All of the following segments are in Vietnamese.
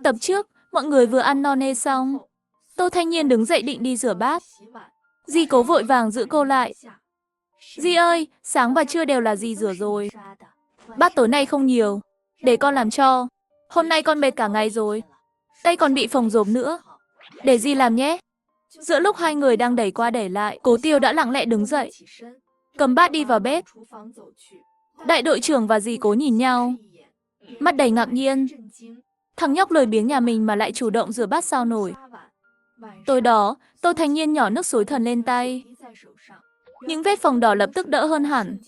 Tập trước, mọi người vừa ăn no nê xong. Tô Thanh Nhiên đứng dậy định đi rửa bát. Di Cố vội vàng giữ cô lại. Di ơi, sáng và trưa đều là dì rửa rồi. Bát tối nay không nhiều, để con làm cho. Hôm nay con mệt cả ngày rồi. Tay còn bị phồng rộp nữa. Để Di làm nhé. Giữa lúc hai người đang đẩy qua đẩy lại, Cố Tiêu đã lặng lẽ đứng dậy, cầm bát đi vào bếp. Đại đội trưởng và dì Cố nhìn nhau, mắt đầy ngạc nhiên. Thằng nhóc lười biếng nhà mình mà lại chủ động rửa bát sao nổi. Tối đó, Tô Thanh Nhiên nhỏ nước xối thần lên tay. Những vết phồng đỏ lập tức đỡ hơn hẳn.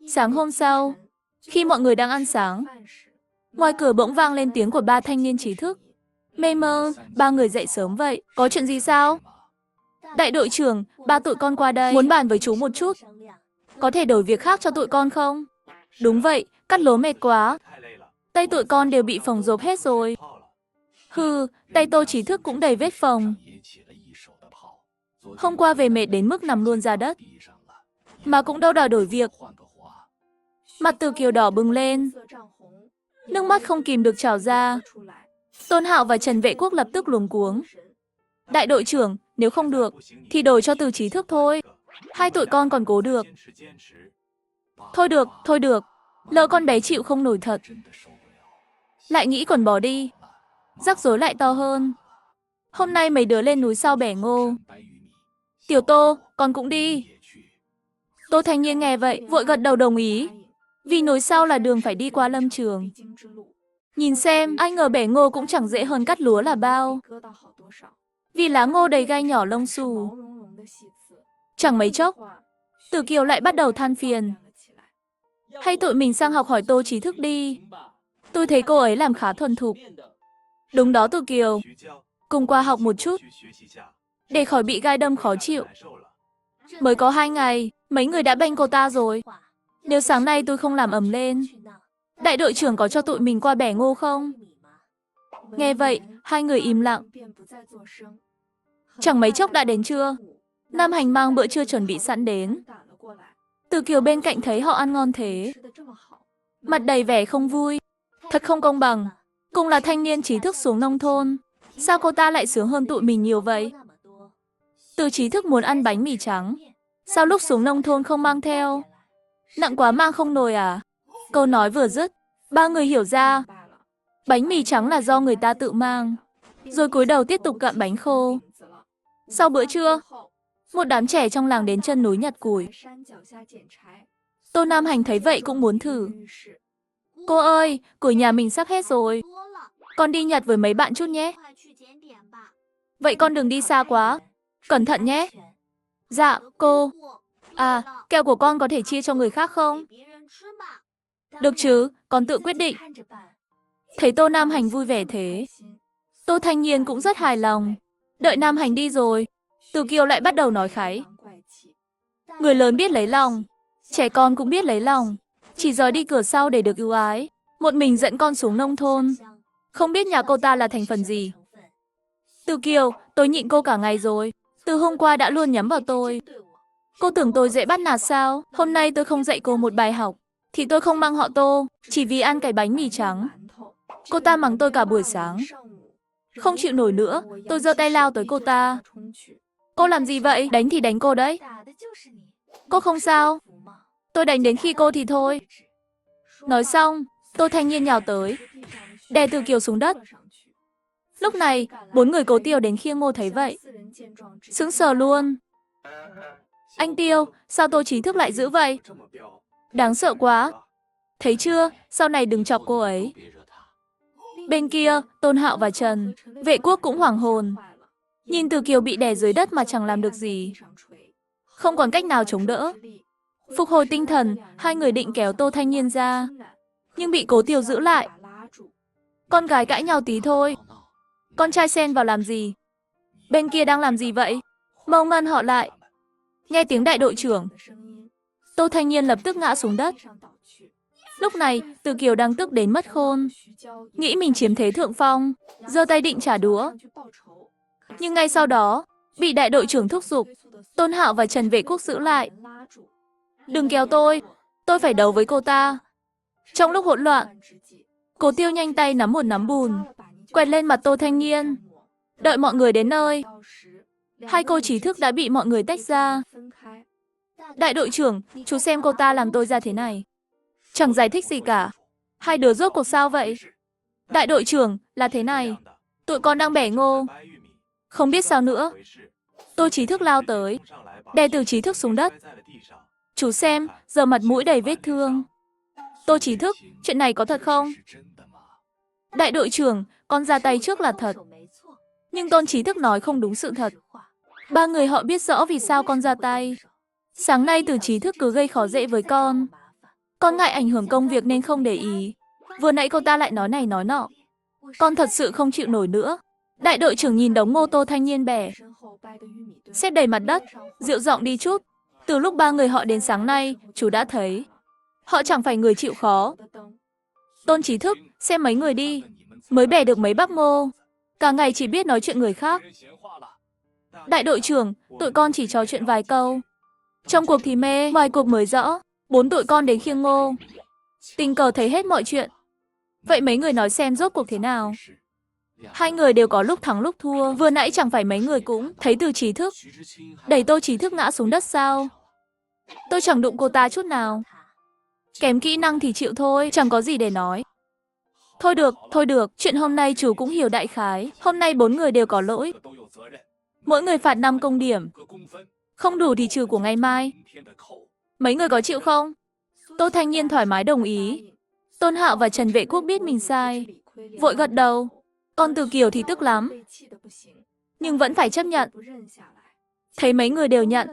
Sáng hôm sau, khi mọi người đang ăn sáng, ngoài cửa bỗng vang lên tiếng của ba thanh niên trí thức. Mê mơ, ba người dậy sớm vậy, có chuyện gì sao? Đại đội trưởng, ba tụi con qua đây, muốn bàn với chú một chút. Có thể đổi việc khác cho tụi con không? Đúng vậy, cắt lố mệt quá. Tay tụi con đều bị phồng rộp hết rồi. Hừ, tay Tô Trí Thức cũng đầy vết phồng. Hôm qua về mệt đến mức nằm luôn ra đất. Mà cũng đâu đòi đổi việc. Mặt Từ Kiều đỏ bừng lên. Nước mắt không kìm được trào ra. Tôn Hạo và Trần Vệ Quốc lập tức luống cuống. Đại đội trưởng, nếu không được, thì đổi cho Từ Trí Thức thôi. Hai tụi con còn cố được. Thôi được. Lỡ con bé chịu không nổi thật. Lại nghĩ còn bỏ đi. Rắc rối lại to hơn. Hôm nay mấy đứa lên núi sau bẻ ngô. Tiểu Tô, con cũng đi. Tô Thanh Nhiên nghe vậy, vội gật đầu đồng ý. Vì núi sau là đường phải đi qua lâm trường. Nhìn xem, ai ngờ bẻ ngô cũng chẳng dễ hơn cắt lúa là bao. Vì lá ngô đầy gai nhỏ lông xù. Chẳng mấy chốc, Từ Kiều lại bắt đầu than phiền. Hay tụi mình sang học hỏi Tô Trí Thức đi. Tôi thấy cô ấy làm khá thuần thục. Đúng đó Từ Kiều. Cùng qua học một chút. Để khỏi bị gai đâm khó chịu. Mới có 2 ngày, mấy người đã bênh cô ta rồi. Nếu sáng nay tôi không làm ầm lên, đại đội trưởng có cho tụi mình qua bẻ ngô không? Nghe vậy, hai người im lặng. Chẳng mấy chốc đã đến trưa. Nam Hành mang bữa trưa chuẩn bị sẵn đến. Từ Kiều bên cạnh thấy họ ăn ngon thế, mặt đầy vẻ không vui. Thật không công bằng. Cùng là thanh niên trí thức xuống nông thôn, sao cô ta lại sướng hơn tụi mình nhiều vậy? Từ Trí Thức muốn ăn bánh mì trắng. Sao lúc xuống nông thôn không mang theo? Nặng quá mang không nổi à? Câu nói vừa dứt, ba người hiểu ra. Bánh mì trắng là do người ta tự mang. Rồi cúi đầu tiếp tục gặm bánh khô. Sau bữa trưa, một đám trẻ trong làng đến chân núi nhặt củi. Tô Nam Hành thấy vậy cũng muốn thử. Cô ơi, củi nhà mình sắp hết rồi. Con đi nhặt với mấy bạn chút nhé. Vậy con đừng đi xa quá. Cẩn thận nhé. Dạ, cô. À, kẹo của con có thể chia cho người khác không? Được chứ, con tự quyết định. Thấy Tô Nam Hành vui vẻ thế, Tô Thanh Nhiên cũng rất hài lòng. Đợi Nam Hành đi rồi, Từ Kiều lại bắt đầu nói kháy. Người lớn biết lấy lòng, trẻ con cũng biết lấy lòng. Chỉ giờ đi cửa sau để được ưu ái. Một mình dẫn con xuống nông thôn. Không biết nhà cô ta là thành phần gì. Từ Kiều, tôi nhịn cô cả ngày rồi. Từ hôm qua đã luôn nhắm vào tôi. Cô tưởng tôi dễ bắt nạt sao? Hôm nay tôi không dạy cô một bài học, thì tôi không mang họ Tô, chỉ vì ăn cái bánh mì trắng. Cô ta mắng tôi cả buổi sáng. Không chịu nổi nữa, tôi giơ tay lao tới cô ta. Cô làm gì vậy? Đánh thì đánh cô đấy. Cô không sao. Tôi đánh đến khi cô thì thôi. Nói xong, Tô Thanh Nhiên nhào tới, đè Từ Kiều xuống đất. Lúc này, 4 người Cố Tiêu đến khiêng Ngô thấy vậy, sững sờ luôn. Anh Tiêu, sao Tô Trí Thức lại dữ vậy? Đáng sợ quá. Thấy chưa, sau này đừng chọc cô ấy. Bên kia, Tôn Hạo và Trần Vệ Quốc cũng hoảng hồn. Nhìn Từ Kiều bị đè dưới đất mà chẳng làm được gì, không còn cách nào chống đỡ. Phục hồi tinh thần, hai người định kéo Tô Thanh Nhiên ra, nhưng bị Cố Tiêu giữ lại. Con gái cãi nhau tí thôi, con trai xen vào làm gì? Bên kia đang làm gì vậy? Mau ngăn họ lại. Nghe tiếng đại đội trưởng, Tô Thanh Nhiên lập tức ngã xuống đất. Lúc này, Từ Kiều đang tức đến mất khôn, nghĩ mình chiếm thế thượng phong, giơ tay định trả đũa. Nhưng ngay sau đó, bị đại đội trưởng thúc giục, Tôn Hạo và Trần Vệ Quốc giữ lại. Đừng kéo tôi phải đấu với cô ta. Trong lúc hỗn loạn, Cố Tiêu nhanh tay nắm một nắm bùn, quẹt lên mặt Tô Thanh Niên. Đợi mọi người đến nơi, hai cô trí thức đã bị mọi người tách ra. Đại đội trưởng, chú xem cô ta làm tôi ra thế này. Chẳng giải thích gì cả. Hai đứa rốt cuộc sao vậy? Đại đội trưởng, là thế này. Tụi con đang bẻ ngô. Không biết sao nữa. Tô trí thức lao tới, đè Từ trí thức xuống đất. Chú xem, giờ mặt mũi đầy vết thương. Tô trí thức, chuyện này có thật không? Đại đội trưởng, con ra tay trước là thật. Nhưng Tôn trí thức nói không đúng sự thật. Ba người họ biết rõ vì sao con ra tay. Sáng nay Từ trí thức cứ gây khó dễ với con. Con ngại ảnh hưởng công việc nên không để ý. Vừa nãy cô ta lại nói này nói nọ. Con thật sự không chịu nổi nữa. Đại đội trưởng nhìn đống ngô Tô Thanh Niên bẻ, xếp đầy mặt đất, dịu giọng đi chút. Từ lúc ba người họ đến sáng nay, chú đã thấy. Họ chẳng phải người chịu khó. Tôn trí thức, xem mấy người đi. Mới bẻ được mấy bắp ngô. Cả ngày chỉ biết nói chuyện người khác. Đại đội trưởng, tụi con chỉ trò chuyện vài câu. Trong cuộc thì mê, ngoài cuộc mới rõ. 4 tụi con đến khiêng ngô. Tình cờ thấy hết mọi chuyện. Vậy mấy người nói xem rốt cuộc thế nào? Hai người đều có lúc thắng lúc thua. Vừa nãy chẳng phải mấy người cũng thấy Từ trí thức đẩy Tô trí thức ngã xuống đất sao? Tôi chẳng đụng cô ta chút nào. Kém kỹ năng thì chịu thôi, chẳng có gì để nói. Thôi được, chuyện hôm nay chú cũng hiểu đại khái. Hôm nay 4 người đều có lỗi. Mỗi người phạt 5 công điểm. Không đủ thì trừ của ngày mai. Mấy người có chịu không? Tô Thanh Niên thoải mái đồng ý. Tôn Hạo và Trần Vệ Quốc biết mình sai, vội gật đầu. Con Từ Kiều thì tức lắm, nhưng vẫn phải chấp nhận. Thấy mấy người đều nhận,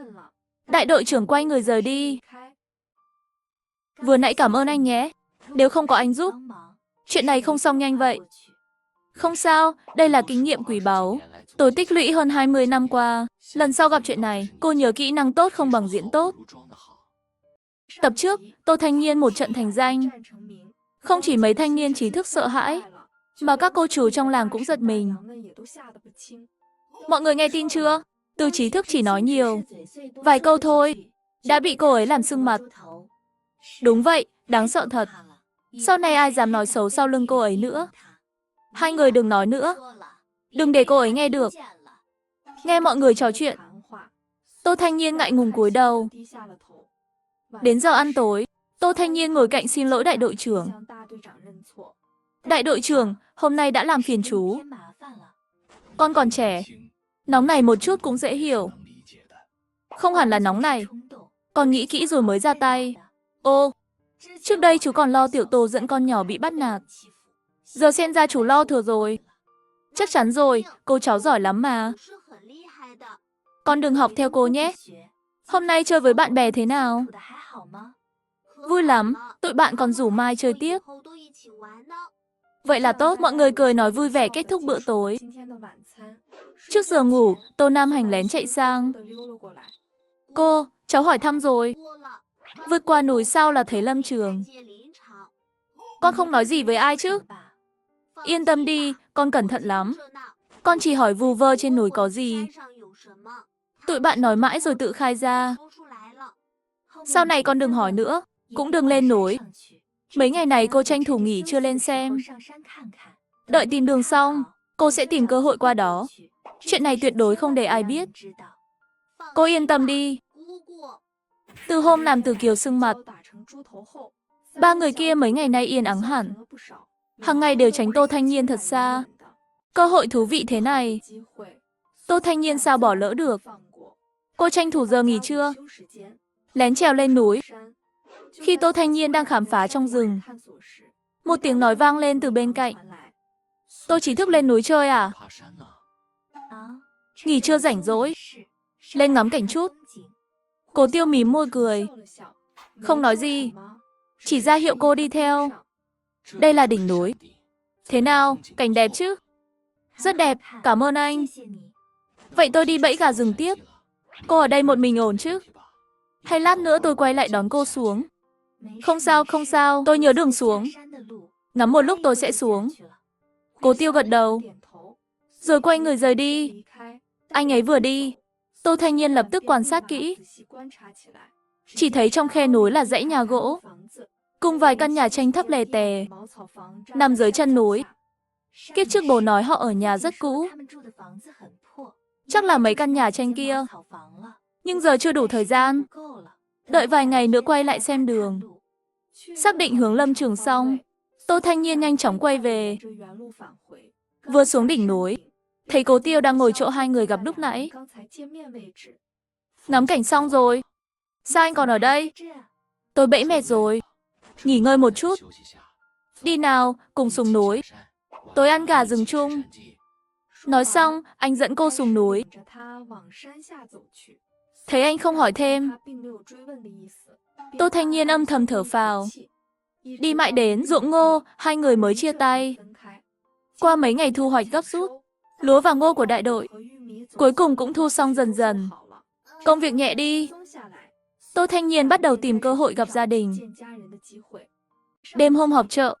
đại đội trưởng quay người rời đi. Vừa nãy cảm ơn anh nhé, nếu không có anh giúp, chuyện này không xong nhanh vậy. Không sao, đây là kinh nghiệm quý báu. Tôi tích lũy hơn 20 năm qua. Lần sau gặp chuyện này, cô nhớ kỹ năng tốt không bằng diễn tốt. Tập trước, Tô Thanh Niên một trận thành danh. Không chỉ mấy thanh niên trí thức sợ hãi, mà các cô chủ trong làng cũng giật mình. Mọi người nghe tin chưa? Từ trí thức chỉ nói nhiều vài câu thôi, đã bị cô ấy làm sưng mặt. Đúng vậy, đáng sợ thật. Sau này ai dám nói xấu sau lưng cô ấy nữa. Hai người đừng nói nữa, đừng để cô ấy nghe được. Nghe mọi người trò chuyện, Tô Thanh Niên ngại ngùng cúi đầu. Đến giờ ăn tối, Tô Thanh Niên ngồi cạnh xin lỗi đại đội trưởng. Đại đội trưởng, hôm nay đã làm phiền chú. Con còn trẻ, nóng này một chút cũng dễ hiểu. Không hẳn là nóng này, con nghĩ kỹ rồi mới ra tay. Ô, trước đây chú còn lo Tiểu Tô dẫn con nhỏ bị bắt nạt. Giờ xem ra chú lo thừa rồi. Chắc chắn rồi, cô cháu giỏi lắm mà. Con đừng học theo cô nhé. Hôm nay chơi với bạn bè thế nào? Vui lắm, tụi bạn còn rủ mai chơi tiếp. Vậy là tốt, mọi người cười nói vui vẻ kết thúc bữa tối. Trước giờ ngủ, Tô Nam Hành lén chạy sang. Cô, cháu hỏi thăm rồi. Vượt qua núi sao là thấy Lâm Trường. Con không nói gì với ai chứ? Yên tâm đi, con cẩn thận lắm. Con chỉ hỏi vù vơ trên núi có gì. Tụi bạn nói mãi rồi tự khai ra. Sau này con đừng hỏi nữa, cũng đừng lên núi. Mấy ngày này cô tranh thủ nghỉ chưa lên xem. Đợi tìm đường xong, cô sẽ tìm cơ hội qua đó. Chuyện này tuyệt đối không để ai biết. Cô yên tâm đi. Từ hôm làm Từ Kiều sưng mặt, ba người kia mấy ngày nay yên ắng hẳn. Hằng ngày đều tránh Tô Thanh Niên thật xa. Cơ hội thú vị thế này, Tô Thanh Niên sao bỏ lỡ được. Cô tranh thủ giờ nghỉ trưa, lén trèo lên núi. Khi Tô Thanh Niên đang khám phá trong rừng, một tiếng nói vang lên từ bên cạnh. Tô trí thức lên núi chơi à? Nghỉ trưa rảnh rỗi, lên ngắm cảnh chút. Cố Tiêu mím môi cười, không nói gì, chỉ ra hiệu cô đi theo. Đây là đỉnh núi. Thế nào, cảnh đẹp chứ? Rất đẹp, cảm ơn anh. Vậy tôi đi bẫy gà rừng tiếp. Cô ở đây một mình ổn chứ? Hay lát nữa tôi quay lại đón cô xuống? Không sao, tôi nhớ đường xuống. Ngắm một lúc tôi sẽ xuống. Cố Tiêu gật đầu, rồi quay người rời đi. Anh ấy vừa đi, Tô Thanh Niên lập tức quan sát kỹ. Chỉ thấy trong khe núi là dãy nhà gỗ. cùng vài căn nhà tranh thấp lè tè, nằm dưới chân núi. Kiếp trước bố nói họ ở nhà rất cũ, chắc là mấy căn nhà tranh kia. Nhưng giờ chưa đủ thời gian, đợi vài ngày nữa quay lại xem đường. Xác định hướng lâm trường xong, Tô Thanh Nhiên nhanh chóng quay về. Vừa xuống đỉnh núi, thấy Cố Tiêu đang ngồi chỗ hai người gặp lúc nãy. Ngắm cảnh xong rồi. Sao anh còn ở đây? Tôi bẫy mệt rồi. Nghỉ ngơi một chút. Đi nào, cùng xuống núi. Tối ăn gà rừng chung. Nói xong, anh dẫn cô xuống núi. Thấy anh không hỏi thêm, Tô Thanh Nhiên âm thầm thở phào. Đi mãi đến ruộng ngô, hai người mới chia tay. Qua mấy ngày thu hoạch gấp rút, lúa và ngô của đại đội cuối cùng cũng thu xong dần dần. Công việc nhẹ đi. Tô Thanh Nhiên bắt đầu tìm cơ hội gặp gia đình. Đêm hôm họp chợ,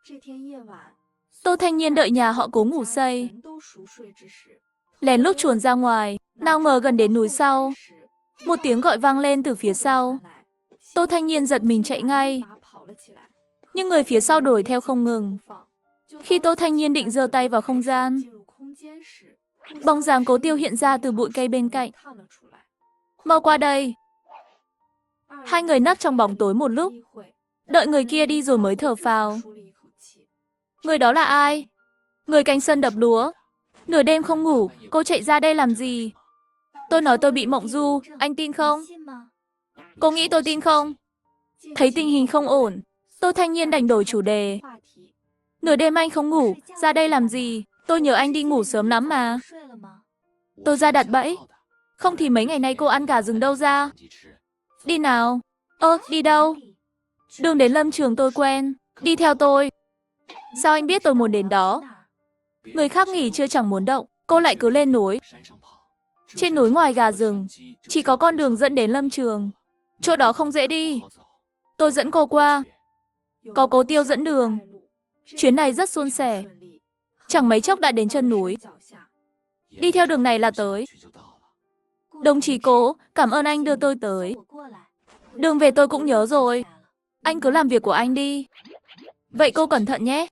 Tô Thanh Nhiên đợi nhà họ Cố ngủ say, lén lút chuồn ra ngoài. Nào ngờ gần đến núi sau, một tiếng gọi vang lên từ phía sau. Tô Thanh Nhiên giật mình chạy ngay, nhưng người phía sau đuổi theo không ngừng. Khi Tô Thanh Nhiên định giơ tay vào không gian, bóng dáng Cố Tiêu hiện ra từ bụi cây bên cạnh. Mau qua đây. Hai người nấp trong bóng tối một lúc, đợi người kia đi rồi mới thở phào. Người đó là ai? Người canh sân đập lúa. Nửa đêm không ngủ, cô chạy ra đây làm gì? Tôi nói tôi bị mộng du, anh tin không? Cô nghĩ tôi tin không? Thấy tình hình không ổn, Tô Thanh Nhiên đành đổi chủ đề. Nửa đêm anh không ngủ, ra đây làm gì? Tôi nhớ anh đi ngủ sớm lắm mà. Tôi ra đặt bẫy. Không thì mấy ngày nay cô ăn gà rừng đâu ra? Đi nào. Đi đâu? Đường đến lâm trường tôi quen. Đi theo tôi. Sao anh biết tôi muốn đến đó? Người khác nghỉ trưa chẳng muốn động, cô lại cứ lên núi. Trên núi ngoài gà rừng, chỉ có con đường dẫn đến lâm trường. Chỗ đó không dễ đi. Tôi dẫn cô qua. Có Cố Tiêu dẫn đường. Chuyến này rất suôn sẻ. Chẳng mấy chốc đã đến chân núi. Đi theo đường này là tới. Đồng chí Cố, cảm ơn anh đưa tôi tới. Đường về tôi cũng nhớ rồi. Anh cứ làm việc của anh đi. Vậy cô cẩn thận nhé.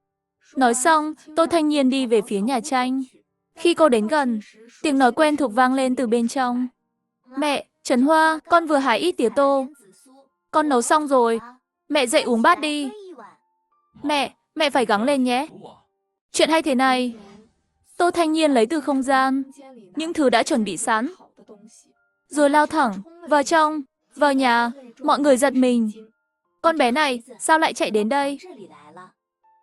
Nói xong, Tô Thanh Nhiên đi về phía nhà tranh. Khi cô đến gần, tiếng nói quen thuộc vang lên từ bên trong. Mẹ, Trần Hoa, con vừa hái ít tía tô. Con nấu xong rồi. Mẹ dậy uống bát đi. Mẹ phải gắng lên nhé. Chuyện hay thế này. Tô Thanh Nhiên lấy từ không gian những thứ đã chuẩn bị sẵn, rồi lao thẳng vào trong, vào nhà. Mọi người giật mình. Con bé này sao lại chạy đến đây?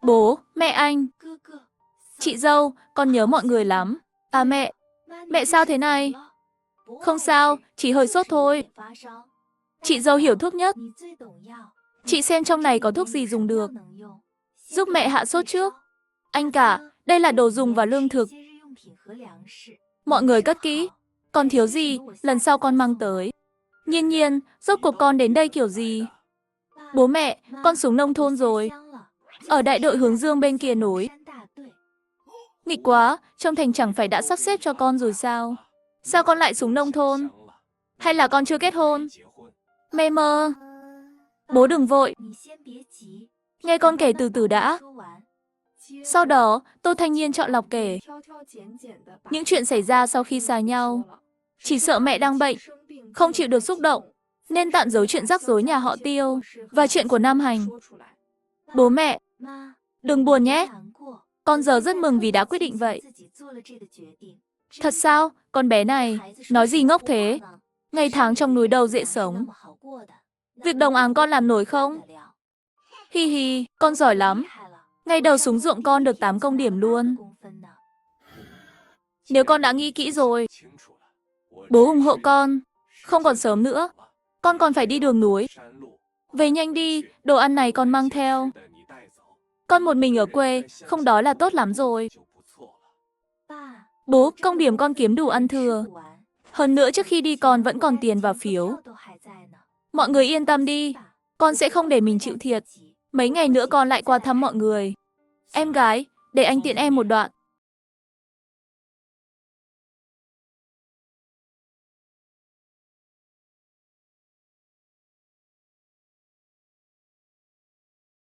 Bố, mẹ anh, chị dâu, con nhớ mọi người lắm. À mẹ sao thế này? Không sao, chỉ hơi sốt thôi. Chị dâu hiểu thuốc nhất. Chị xem trong này có thuốc gì dùng được, giúp mẹ hạ sốt trước. Anh cả, đây là đồ dùng và lương thực. Mọi người cất kỹ. Còn thiếu gì, lần sau con mang tới. Nhiên Nhiên, rốt cuộc con đến đây kiểu gì? Bố mẹ, con xuống nông thôn rồi. Ở đại đội hướng dương bên kia núi. Nghịch quá, trong thành chẳng phải đã sắp xếp cho con rồi sao? Sao con lại xuống nông thôn? Hay là con chưa kết hôn? Mê mơ. Bố đừng vội. Nghe con kể từ từ đã. Sau đó, Tô Thanh Nhiên chọn lọc kể những chuyện xảy ra sau khi xa nhau. Chỉ sợ mẹ đang bệnh, không chịu được xúc động, nên tạm giấu chuyện rắc rối nhà họ Tiêu và chuyện của Nam Hành. Bố mẹ, đừng buồn nhé. Con giờ rất mừng vì đã quyết định vậy. Thật sao? Con bé này, nói gì ngốc thế? Ngày tháng trong núi đâu dễ sống. Việc đồng áng con làm nổi không? Hi hi, con giỏi lắm. Ngày đầu xuống ruộng con được 8 công điểm luôn. Nếu con đã nghĩ kỹ rồi, bố ủng hộ con. Không còn sớm nữa, con còn phải đi đường núi. Về nhanh đi, đồ ăn này con mang theo. Con một mình ở quê, không đói là tốt lắm rồi. Bố, công điểm con kiếm đủ ăn thừa. Hơn nữa trước khi đi con vẫn còn tiền và phiếu. Mọi người yên tâm đi, con sẽ không để mình chịu thiệt. Mấy ngày nữa con lại qua thăm mọi người. Em gái, để anh tiện em một đoạn.